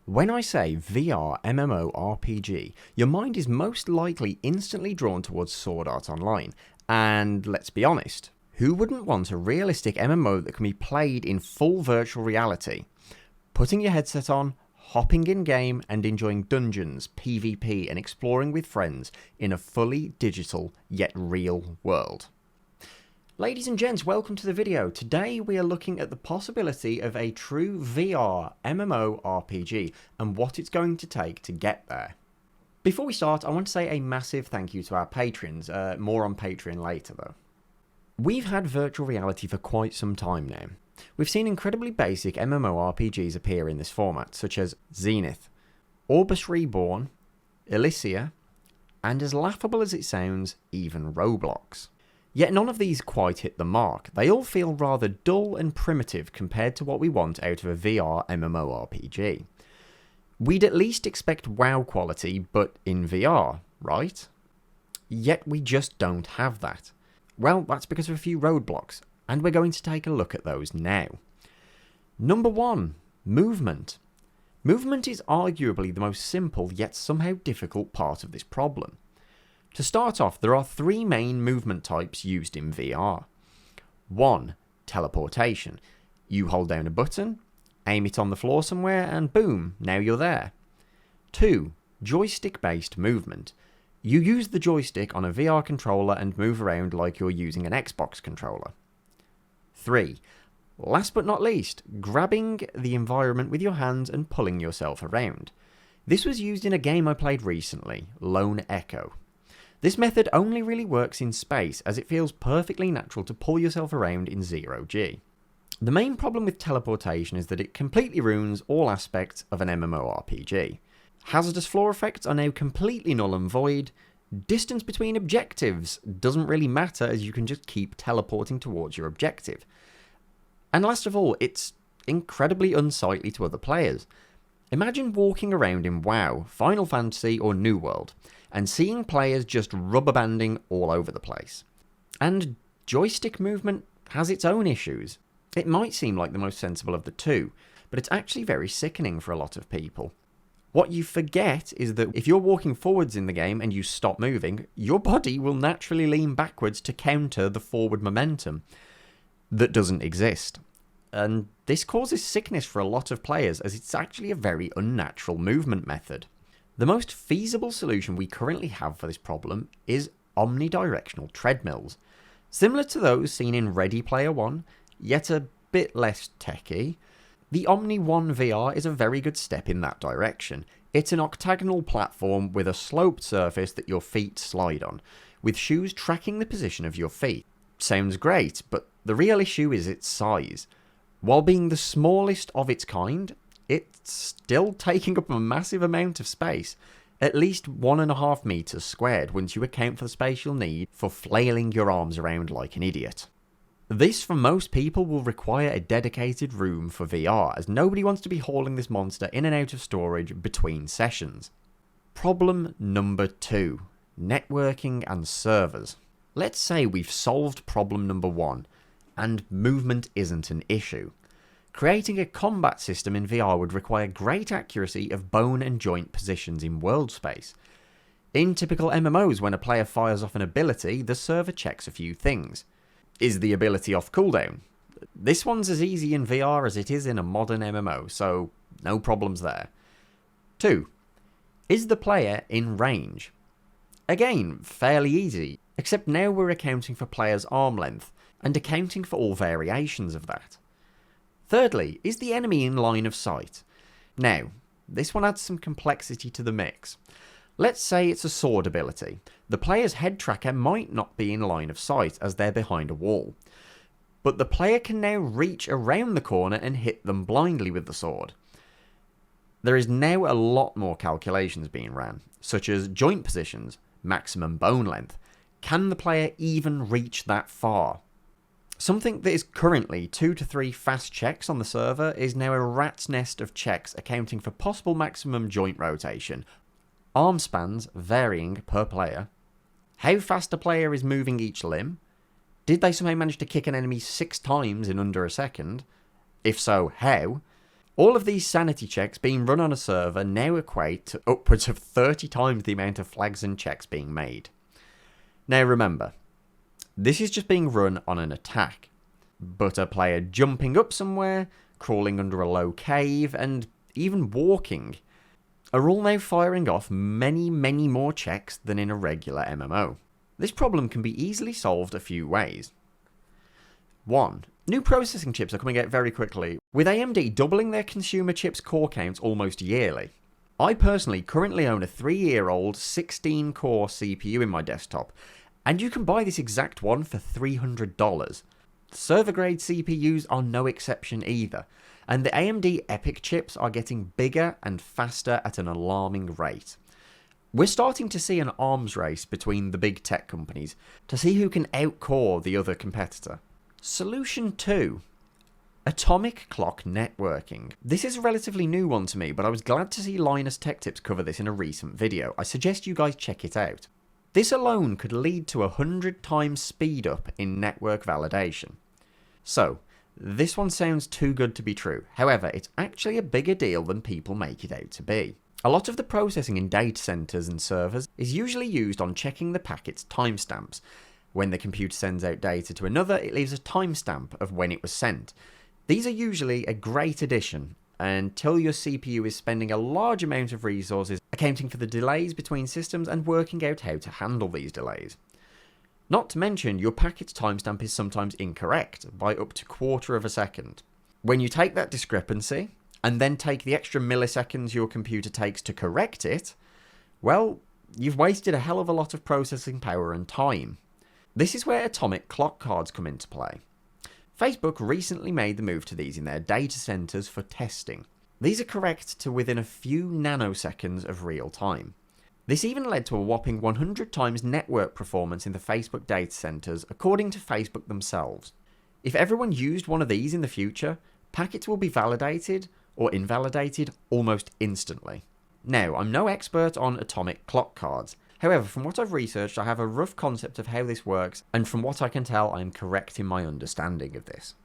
When I say VR MMORPG, your mind is most likely instantly drawn towards Sword Art Online, and let's be honest, who wouldn't want a realistic MMO that can be played in full virtual reality? Putting your headset on, hopping in-game and enjoying dungeons, PvP and exploring with friends in a fully digital yet real world. Ladies and gents, welcome to the video. Today we are looking at the possibility of a true VR MMORPG and what it's going to take to get there. Before we start, I want to say a massive thank you to our patrons, more on Patreon later though. We've had virtual reality for quite some time now. We've seen incredibly basic MMORPGs appear in this format, such as Zenith, Orbis Reborn, Elysia, and as laughable as it sounds, even Roblox. Yet none of these quite hit the mark. They all feel rather dull and primitive compared to what we want out of a VR MMORPG. We'd at least expect WoW quality, but in VR, right? Yet we just don't have that. Well, that's because of a few roadblocks, and we're going to take a look at those now. Number 1. Movement. Movement is arguably the most simple yet somehow difficult part of this problem. To start off, there are 3 main movement types used in VR. 1. Teleportation. You hold down a button, aim it on the floor somewhere, and boom, now you're there. 2. Joystick-based movement. You use the joystick on a VR controller and move around like you're using an Xbox controller. 3. Last but not least, grabbing the environment with your hands and pulling yourself around. This was used in a game I played recently, Lone Echo. This method only really works in space, as it feels perfectly natural to pull yourself around in 0G. The main problem with teleportation is that it completely ruins all aspects of an MMORPG. Hazardous floor effects are now completely null and void. Distance between objectives doesn't really matter, as you can just keep teleporting towards your objective. And last of all, it's incredibly unsightly to other players. Imagine walking around in WoW, Final Fantasy or New World, and seeing players just rubber banding all over the place. And joystick movement has its own issues. It might seem like the most sensible of the two, but it's actually very sickening for a lot of people. What you forget is that if you're walking forwards in the game and you stop moving, your body will naturally lean backwards to counter the forward momentum that doesn't exist. And this causes sickness for a lot of players, as it's actually a very unnatural movement method. The most feasible solution we currently have for this problem is omnidirectional treadmills. Similar to those seen in Ready Player One, yet a bit less techy, the Omni One VR is a very good step in that direction. It's an octagonal platform with a sloped surface that your feet slide on, with shoes tracking the position of your feet. Sounds great, but the real issue is its size. While being the smallest of its kind, it's still taking up a massive amount of space, at least 1.5 meters squared once you account for the space you'll need for flailing your arms around like an idiot. This, for most people, will require a dedicated room for VR, as nobody wants to be hauling this monster in and out of storage between sessions. Problem number 2. Networking and servers. Let's say we've solved problem number 1, and movement isn't an issue. Creating a combat system in VR would require great accuracy of bone and joint positions in world space. In typical MMOs, when a player fires off an ability, the server checks a few things. Is the ability off cooldown? This one's as easy in VR as it is in a modern MMO, so no problems there. 2. Is the player in range? Again, fairly easy, except now we're accounting for players' arm length, and accounting for all variations of that. Thirdly, is the enemy in line of sight? Now, this one adds some complexity to the mix. Let's say it's a sword ability. The player's head tracker might not be in line of sight as they're behind a wall, but the player can now reach around the corner and hit them blindly with the sword. There is now a lot more calculations being ran, such as joint positions, maximum bone length. Can the player even reach that far? Something that is currently 2 to 3 fast checks on the server is now a rat's nest of checks accounting for possible maximum joint rotation, arm spans varying per player, how fast a player is moving each limb, did they somehow manage to kick an enemy 6 times in under a second, if so, how, All of these sanity checks being run on a server now equate to upwards of 30 times the amount of flags and checks being made. Now remember, this is just being run on an attack, but a player jumping up somewhere, crawling under a low cave, and even walking are all now firing off many more checks than in a regular MMO. This problem can be easily solved a few ways. 1. New processing chips are coming out very quickly, with AMD doubling their consumer chips core counts almost yearly. I personally currently own a 3-year-old 16-core CPU in my desktop, and you can buy this exact one for $300. Server-grade CPUs are no exception either, and the AMD EPYC chips are getting bigger and faster at an alarming rate. We're starting to see an arms race between the big tech companies to see who can outcore the other competitor. Solution 2. Atomic clock networking. This is a relatively new one to me, but I was glad to see Linus Tech Tips cover this in a recent video. I suggest you guys check it out. This alone could lead to 100 times speed up in network validation. So, this one sounds too good to be true. However, it's actually a bigger deal than people make it out to be. A lot of the processing in data centers and servers is usually used on checking the packet's timestamps. When the computer sends out data to another, it leaves a timestamp of when it was sent. These are usually a great addition until your CPU is spending a large amount of resources accounting for the delays between systems and working out how to handle these delays. Not to mention, your packet's timestamp is sometimes incorrect by up to 1/4 of a second. When you take that discrepancy, and then take the extra milliseconds your computer takes to correct it, well, you've wasted a hell of a lot of processing power and time. This is where atomic clock cards come into play. Facebook recently made the move to these in their data centers for testing. These are correct to within a few nanoseconds of real time. This even led to a whopping 100 times network performance in the Facebook data centers, according to Facebook themselves. If everyone used one of these in the future, packets will be validated or invalidated almost instantly. Now, I'm no expert on atomic clock cards. However, from what I've researched, I have a rough concept of how this works, and from what I can tell, I am correct in my understanding of this.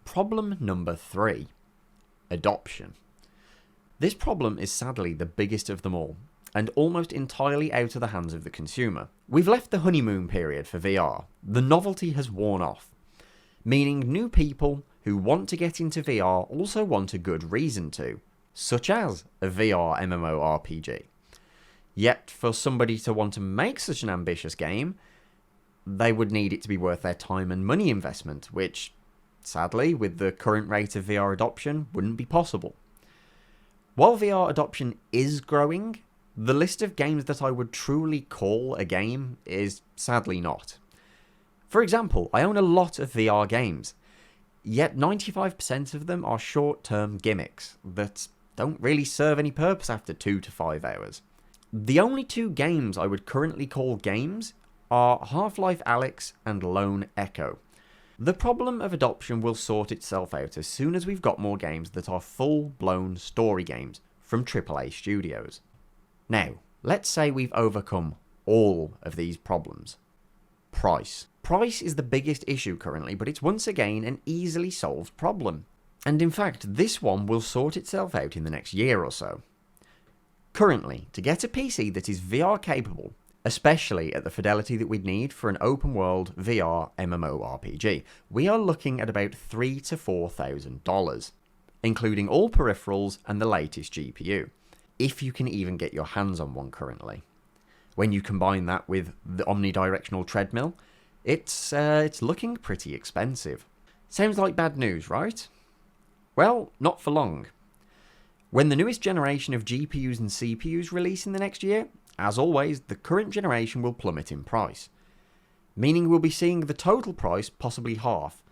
Problem number 3. Adoption. This problem is sadly the biggest of them all, and almost entirely out of the hands of the consumer. We've left the honeymoon period for VR. The novelty has worn off, meaning new people who want to get into VR also want a good reason to, such as a VR MMORPG. Yet, for somebody to want to make such an ambitious game, they would need it to be worth their time and money investment, which, sadly, with the current rate of VR adoption, wouldn't be possible. While VR adoption is growing, the list of games that I would truly call a game is sadly not. For example, I own a lot of VR games, yet 95% of them are short-term gimmicks that don't really serve any purpose after 2 to 5 hours. The only 2 games I would currently call games are Half-Life Alyx and Lone Echo. The problem of adoption will sort itself out as soon as we've got more games that are full-blown story games from AAA studios. Now, let's say we've overcome all of these problems. Price. Price is the biggest issue currently, but it's once again an easily solved problem. And in fact, this one will sort itself out in the next year or so. Currently, to get a PC that is VR capable, especially at the fidelity that we'd need for an open world VR MMORPG, we are looking at about $3,000 to $4,000, including all peripherals and the latest GPU, if you can even get your hands on one currently. When you combine that with the omnidirectional treadmill, it's looking pretty expensive. Sounds like bad news, right? Well, not for long. When the newest generation of GPUs and CPUs release in the next year, as always, the current generation will plummet in price, meaning we'll be seeing the total price possibly half.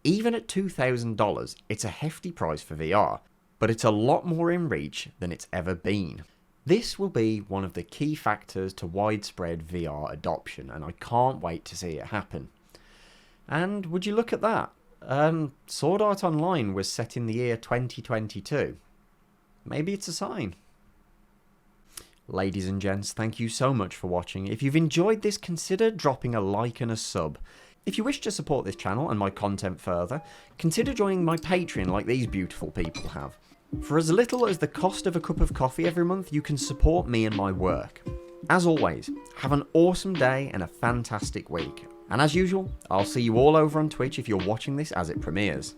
Even at $2,000, it's a hefty price for VR, but it's a lot more in reach than it's ever been. This will be one of the key factors to widespread VR adoption, and I can't wait to see it happen. And would you look at that? Sword Art Online was set in the year 2022. Maybe it's a sign. Ladies and gents, thank you so much for watching. If you've enjoyed this, consider dropping a like and a sub. If you wish to support this channel and my content further, consider joining my Patreon like these beautiful people have. For as little as the cost of a cup of coffee every month, you can support me and my work. As always, have an awesome day and a fantastic week. And as usual, I'll see you all over on Twitch if you're watching this as it premieres.